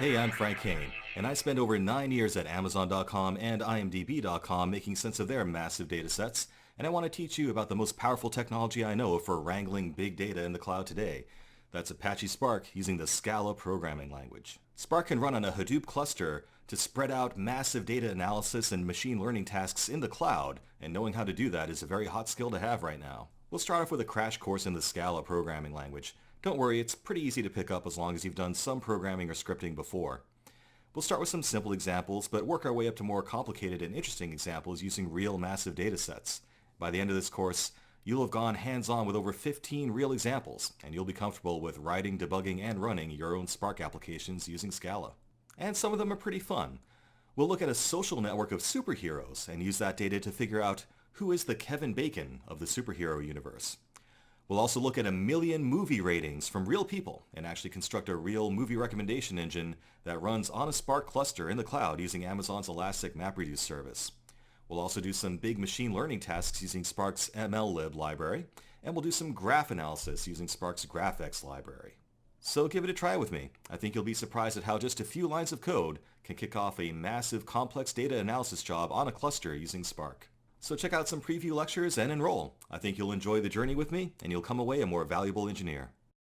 Hey, I'm Frank Kane, and I spent over 9 years at Amazon.com and IMDb.com making sense of their massive data sets, and I want to teach you about the most powerful technology I know for wrangling big data in the cloud today. That's Apache Spark using the Scala programming language. Spark can run on a Hadoop cluster to spread out massive data analysis and machine learning tasks in the cloud, and knowing how to do that is a very hot skill to have right now. We'll start off with a crash course in the Scala programming language. Don't worry, it's pretty easy to pick up as long as you've done some programming or scripting before. We'll start with some simple examples, but work our way up to more complicated and interesting examples using real massive data sets. By the end of this course, you'll have gone hands-on with over 15 real examples, and you'll be comfortable with writing, debugging, and running your own Spark applications using Scala. And some of them are pretty fun. We'll look at a social network of superheroes and use that data to figure out who is the Kevin Bacon of the superhero universe. We'll also look at 1,000,000 movie ratings from real people and actually construct a real movie recommendation engine that runs on a Spark cluster in the cloud using Amazon's Elastic MapReduce service. We'll also do some big machine learning tasks using Spark's MLlib library, and we'll do some graph analysis using Spark's GraphX library. So give it a try with me. I think you'll be surprised at how just a few lines of code can kick off a massive complex data analysis job on a cluster using Spark. So check out some preview lectures and enroll. I think you'll enjoy the journey with me, and you'll come away a more valuable engineer.